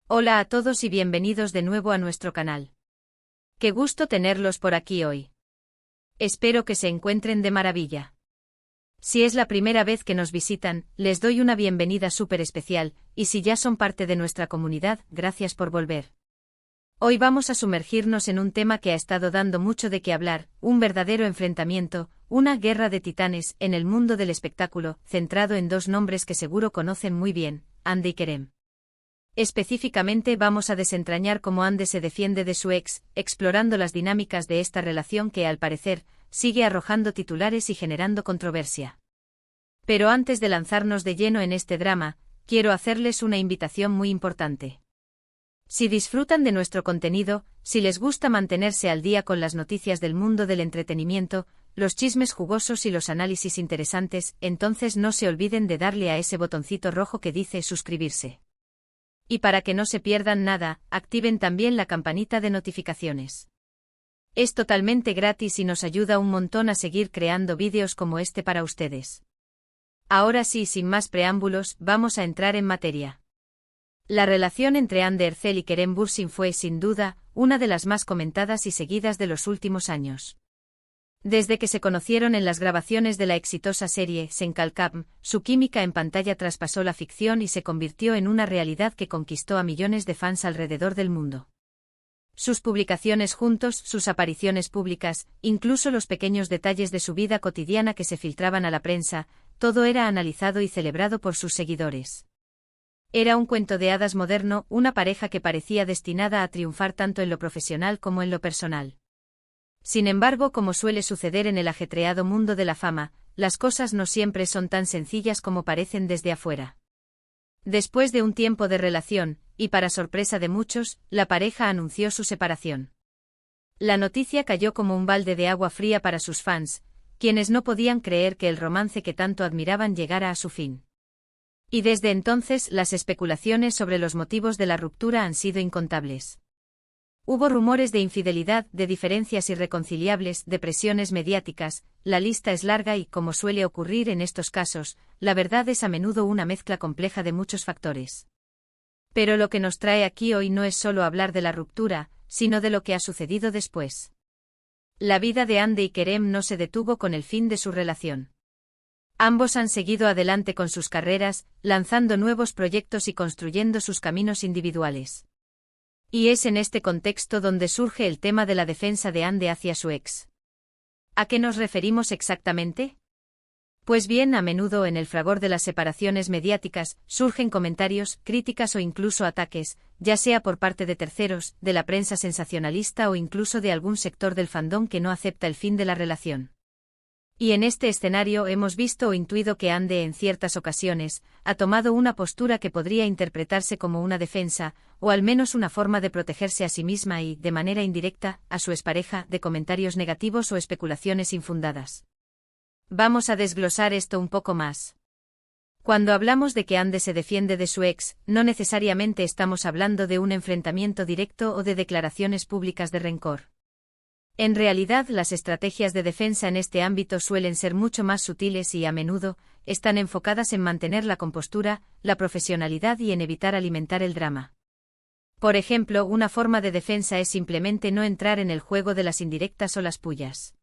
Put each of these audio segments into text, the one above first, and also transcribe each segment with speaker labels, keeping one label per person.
Speaker 1: Hola a todos y bienvenidos de nuevo a nuestro canal. Qué gusto tenerlos por aquí hoy. Espero que se encuentren de maravilla. Si es la primera vez que nos visitan, les doy una bienvenida súper especial, y si ya son parte de nuestra comunidad, gracias por volver. Hoy vamos a sumergirnos en un tema que ha estado dando mucho de qué hablar, un verdadero enfrentamiento, una guerra de titanes en el mundo del espectáculo, centrado en dos nombres que seguro conocen muy bien, Hande y Kerem. Específicamente vamos a desentrañar cómo Hande se defiende de su ex, explorando las dinámicas de esta relación que, al parecer, sigue arrojando titulares y generando controversia. Pero antes de lanzarnos de lleno en este drama, quiero hacerles una invitación muy importante. Si disfrutan de nuestro contenido, si les gusta mantenerse al día con las noticias del mundo del entretenimiento, los chismes jugosos y los análisis interesantes, entonces no se olviden de darle a ese botoncito rojo que dice suscribirse. Y para que no se pierdan nada, activen también la campanita de notificaciones. Es totalmente gratis y nos ayuda un montón a seguir creando vídeos como este para ustedes. Ahora sí, sin más preámbulos, vamos a entrar en materia. La relación entre Hande Erçel y Kerem Bürsin fue, sin duda, una de las más comentadas y seguidas de los últimos años. Desde que se conocieron en las grabaciones de la exitosa serie Sen Kalkam, su química en pantalla traspasó la ficción y se convirtió en una realidad que conquistó a millones de fans alrededor del mundo. Sus publicaciones juntos, sus apariciones públicas, incluso los pequeños detalles de su vida cotidiana que se filtraban a la prensa, todo era analizado y celebrado por sus seguidores. Era un cuento de hadas moderno, una pareja que parecía destinada a triunfar tanto en lo profesional como en lo personal. Sin embargo, como suele suceder en el ajetreado mundo de la fama, las cosas no siempre son tan sencillas como parecen desde afuera. Después de un tiempo de relación, y para sorpresa de muchos, la pareja anunció su separación. La noticia cayó como un balde de agua fría para sus fans, quienes no podían creer que el romance que tanto admiraban llegara a su fin. Y desde entonces las especulaciones sobre los motivos de la ruptura han sido incontables. Hubo rumores de infidelidad, de diferencias irreconciliables, de presiones mediáticas, la lista es larga y, como suele ocurrir en estos casos, la verdad es a menudo una mezcla compleja de muchos factores. Pero lo que nos trae aquí hoy no es solo hablar de la ruptura, sino de lo que ha sucedido después. La vida de Hande y Kerem no se detuvo con el fin de su relación. Ambos han seguido adelante con sus carreras, lanzando nuevos proyectos y construyendo sus caminos individuales. Y es en este contexto donde surge el tema de la defensa de Hande hacia su ex. ¿A qué nos referimos exactamente? Pues bien, a menudo en el fragor de las separaciones mediáticas, surgen comentarios, críticas o incluso ataques, ya sea por parte de terceros, de la prensa sensacionalista o incluso de algún sector del fandom que no acepta el fin de la relación. Y en este escenario hemos visto o intuido que Hande en ciertas ocasiones ha tomado una postura que podría interpretarse como una defensa, o al menos una forma de protegerse a sí misma y, de manera indirecta, a su expareja, de comentarios negativos o especulaciones infundadas. Vamos a desglosar esto un poco más. Cuando hablamos de que Hande se defiende de su ex, no necesariamente estamos hablando de un enfrentamiento directo o de declaraciones públicas de rencor. En realidad, las estrategias de defensa en este ámbito suelen ser mucho más sutiles y, a menudo, están enfocadas en mantener la compostura, la profesionalidad y en evitar alimentar el drama. Por ejemplo, una forma de defensa es simplemente no entrar en el juego de las indirectas o las pullas.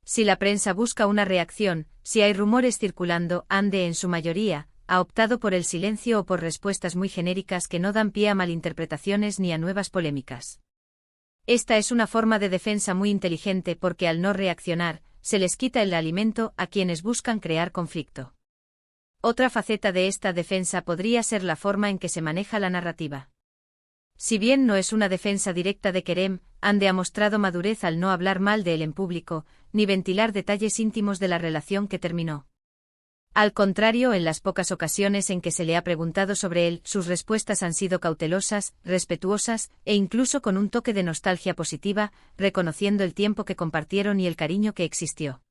Speaker 1: Si la prensa busca una reacción, si hay rumores circulando, Hande en su mayoría ha optado por el silencio o por respuestas muy genéricas que no dan pie a malinterpretaciones ni a nuevas polémicas. Esta es una forma de defensa muy inteligente porque al no reaccionar, se les quita el alimento a quienes buscan crear conflicto. Otra faceta de esta defensa podría ser la forma en que se maneja la narrativa. Si bien no es una defensa directa de Kerem, Hande ha mostrado madurez al no hablar mal de él en público, ni ventilar detalles íntimos de la relación que terminó. Al contrario, en las pocas ocasiones en que se le ha preguntado sobre él, sus respuestas han sido cautelosas, respetuosas, e incluso con un toque de nostalgia positiva, reconociendo el tiempo que compartieron y el cariño que existió.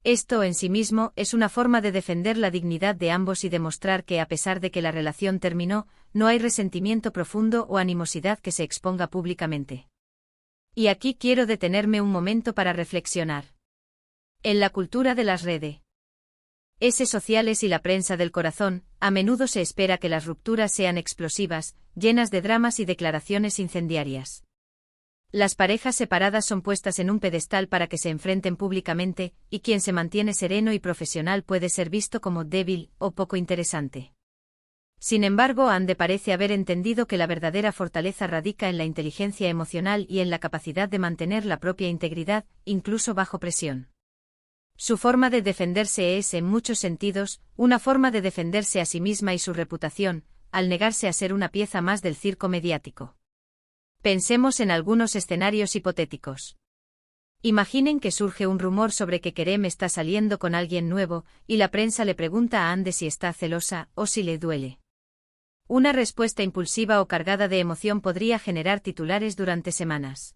Speaker 1: Esto en sí mismo es una forma de defender la dignidad de ambos y demostrar que, a pesar de que la relación terminó, no hay resentimiento profundo o animosidad que se exponga públicamente. Y aquí quiero detenerme un momento para reflexionar. En la cultura de las redes, Sociales y la prensa del corazón, a menudo se espera que las rupturas sean explosivas, llenas de dramas y declaraciones incendiarias. Las parejas separadas son puestas en un pedestal para que se enfrenten públicamente, y quien se mantiene sereno y profesional puede ser visto como débil o poco interesante. Sin embargo, Ande parece haber entendido que la verdadera fortaleza radica en la inteligencia emocional y en la capacidad de mantener la propia integridad, incluso bajo presión. Su forma de defenderse es, en muchos sentidos, una forma de defenderse a sí misma y su reputación, al negarse a ser una pieza más del circo mediático. Pensemos en algunos escenarios hipotéticos. Imaginen que surge un rumor sobre que Kerem está saliendo con alguien nuevo, y la prensa le pregunta a Ande si está celosa o si le duele. Una respuesta impulsiva o cargada de emoción podría generar titulares durante semanas.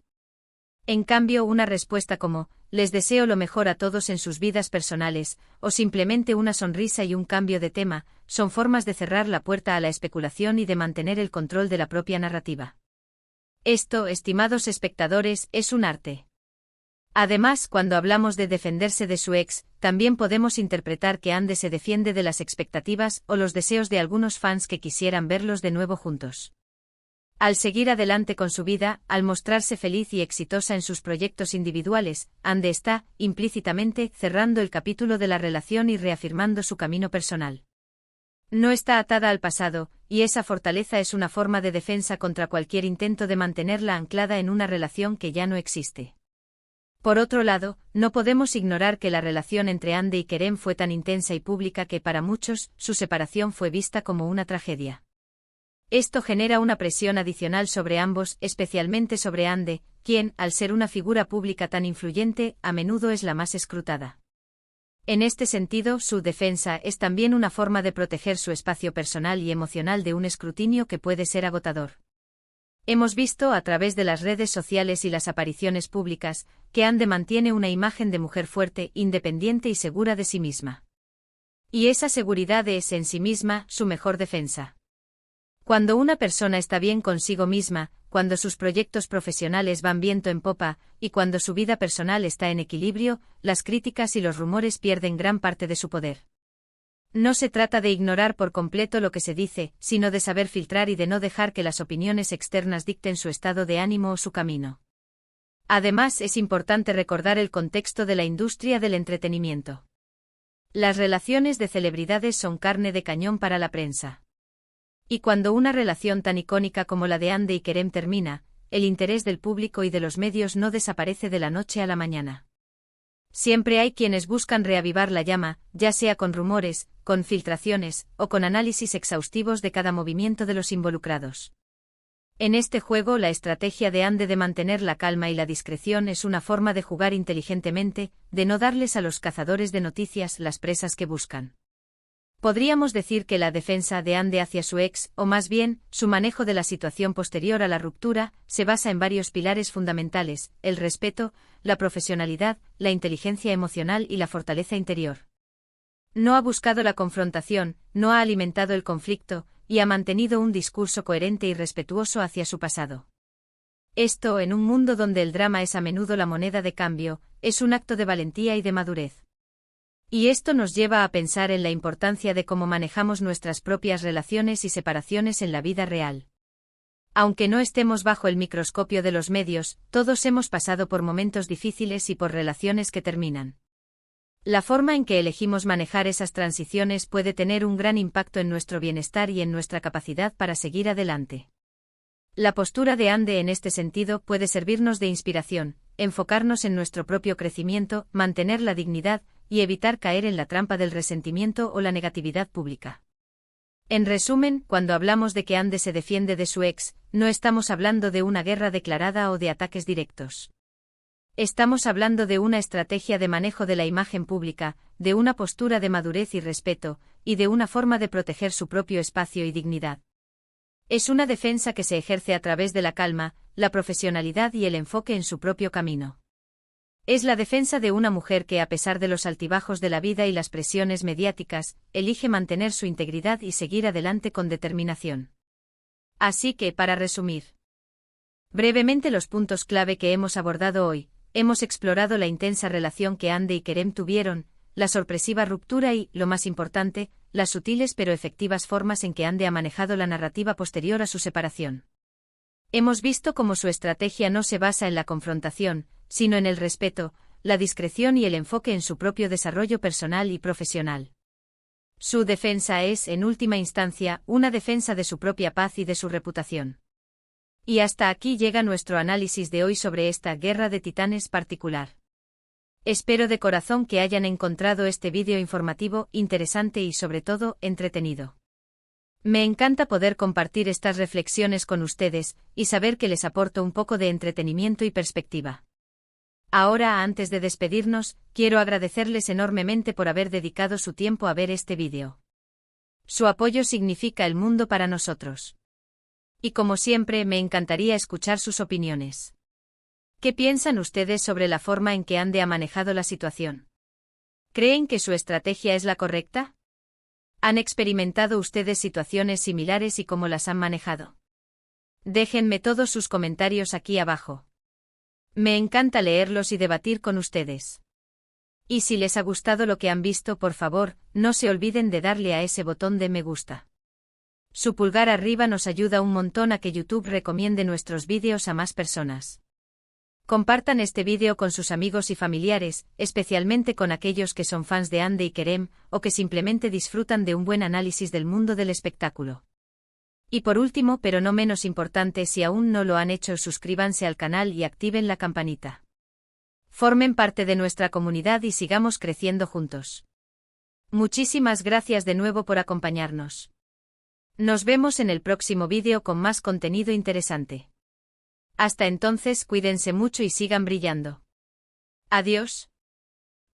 Speaker 1: En cambio, una respuesta como, les deseo lo mejor a todos en sus vidas personales, o simplemente una sonrisa y un cambio de tema, son formas de cerrar la puerta a la especulación y de mantener el control de la propia narrativa. Esto, estimados espectadores, es un arte. Además, cuando hablamos de defenderse de su ex, también podemos interpretar que Ande se defiende de las expectativas o los deseos de algunos fans que quisieran verlos de nuevo juntos. Al seguir adelante con su vida, al mostrarse feliz y exitosa en sus proyectos individuales, Ande está, implícitamente, cerrando el capítulo de la relación y reafirmando su camino personal. No está atada al pasado, y esa fortaleza es una forma de defensa contra cualquier intento de mantenerla anclada en una relación que ya no existe. Por otro lado, no podemos ignorar que la relación entre Ande y Kerem fue tan intensa y pública que para muchos, su separación fue vista como una tragedia. Esto genera una presión adicional sobre ambos, especialmente sobre Ande, quien, al ser una figura pública tan influyente, a menudo es la más escrutada. En este sentido, su defensa es también una forma de proteger su espacio personal y emocional de un escrutinio que puede ser agotador. Hemos visto a través de las redes sociales y las apariciones públicas, que Ande mantiene una imagen de mujer fuerte, independiente y segura de sí misma. Y esa seguridad es en sí misma su mejor defensa. Cuando una persona está bien consigo misma, cuando sus proyectos profesionales van viento en popa, y cuando su vida personal está en equilibrio, las críticas y los rumores pierden gran parte de su poder. No se trata de ignorar por completo lo que se dice, sino de saber filtrar y de no dejar que las opiniones externas dicten su estado de ánimo o su camino. Además, es importante recordar el contexto de la industria del entretenimiento. Las relaciones de celebridades son carne de cañón para la prensa. Y cuando una relación tan icónica como la de Ande y Kerem termina, el interés del público y de los medios no desaparece de la noche a la mañana. Siempre hay quienes buscan reavivar la llama, ya sea con rumores, con filtraciones, o con análisis exhaustivos de cada movimiento de los involucrados. En este juego, la estrategia de Ande de mantener la calma y la discreción es una forma de jugar inteligentemente, de no darles a los cazadores de noticias las presas que buscan. Podríamos decir que la defensa de Ande hacia su ex, o más bien, su manejo de la situación posterior a la ruptura, se basa en varios pilares fundamentales: el respeto, la profesionalidad, la inteligencia emocional y la fortaleza interior. No ha buscado la confrontación, no ha alimentado el conflicto, y ha mantenido un discurso coherente y respetuoso hacia su pasado. Esto, en un mundo donde el drama es a menudo la moneda de cambio, es un acto de valentía y de madurez. Y esto nos lleva a pensar en la importancia de cómo manejamos nuestras propias relaciones y separaciones en la vida real. Aunque no estemos bajo el microscopio de los medios, todos hemos pasado por momentos difíciles y por relaciones que terminan. La forma en que elegimos manejar esas transiciones puede tener un gran impacto en nuestro bienestar y en nuestra capacidad para seguir adelante. La postura de Ande en este sentido puede servirnos de inspiración, enfocarnos en nuestro propio crecimiento, mantener la dignidad, y evitar caer en la trampa del resentimiento o la negatividad pública. En resumen, cuando hablamos de que Ande se defiende de su ex, no estamos hablando de una guerra declarada o de ataques directos. Estamos hablando de una estrategia de manejo de la imagen pública, de una postura de madurez y respeto, y de una forma de proteger su propio espacio y dignidad. Es una defensa que se ejerce a través de la calma, la profesionalidad y el enfoque en su propio camino. Es la defensa de una mujer que, a pesar de los altibajos de la vida y las presiones mediáticas, elige mantener su integridad y seguir adelante con determinación. Así que, para resumir brevemente los puntos clave que hemos abordado hoy, hemos explorado la intensa relación que Ande y Kerem tuvieron, la sorpresiva ruptura y, lo más importante, las sutiles pero efectivas formas en que Andy ha manejado la narrativa posterior a su separación. Hemos visto cómo su estrategia no se basa en la confrontación, sino en el respeto, la discreción y el enfoque en su propio desarrollo personal y profesional. Su defensa es, en última instancia, una defensa de su propia paz y de su reputación. Y hasta aquí llega nuestro análisis de hoy sobre esta guerra de titanes particular. Espero de corazón que hayan encontrado este vídeo informativo, interesante y sobre todo, entretenido. Me encanta poder compartir estas reflexiones con ustedes, y saber que les aporto un poco de entretenimiento y perspectiva. Ahora, antes de despedirnos, quiero agradecerles enormemente por haber dedicado su tiempo a ver este vídeo. Su apoyo significa el mundo para nosotros. Y como siempre, me encantaría escuchar sus opiniones. ¿Qué piensan ustedes sobre la forma en que Andy ha manejado la situación? ¿Creen que su estrategia es la correcta? ¿Han experimentado ustedes situaciones similares y cómo las han manejado? Déjenme todos sus comentarios aquí abajo. Me encanta leerlos y debatir con ustedes. Y si les ha gustado lo que han visto, por favor, no se olviden de darle a ese botón de me gusta. Su pulgar arriba nos ayuda un montón a que YouTube recomiende nuestros vídeos a más personas. Compartan este vídeo con sus amigos y familiares, especialmente con aquellos que son fans de Andy y Kerem, o que simplemente disfrutan de un buen análisis del mundo del espectáculo. Y por último, pero no menos importante, si aún no lo han hecho, suscríbanse al canal y activen la campanita. Formen parte de nuestra comunidad y sigamos creciendo juntos. Muchísimas gracias de nuevo por acompañarnos. Nos vemos en el próximo vídeo con más contenido interesante. Hasta entonces, cuídense mucho y sigan brillando. Adiós.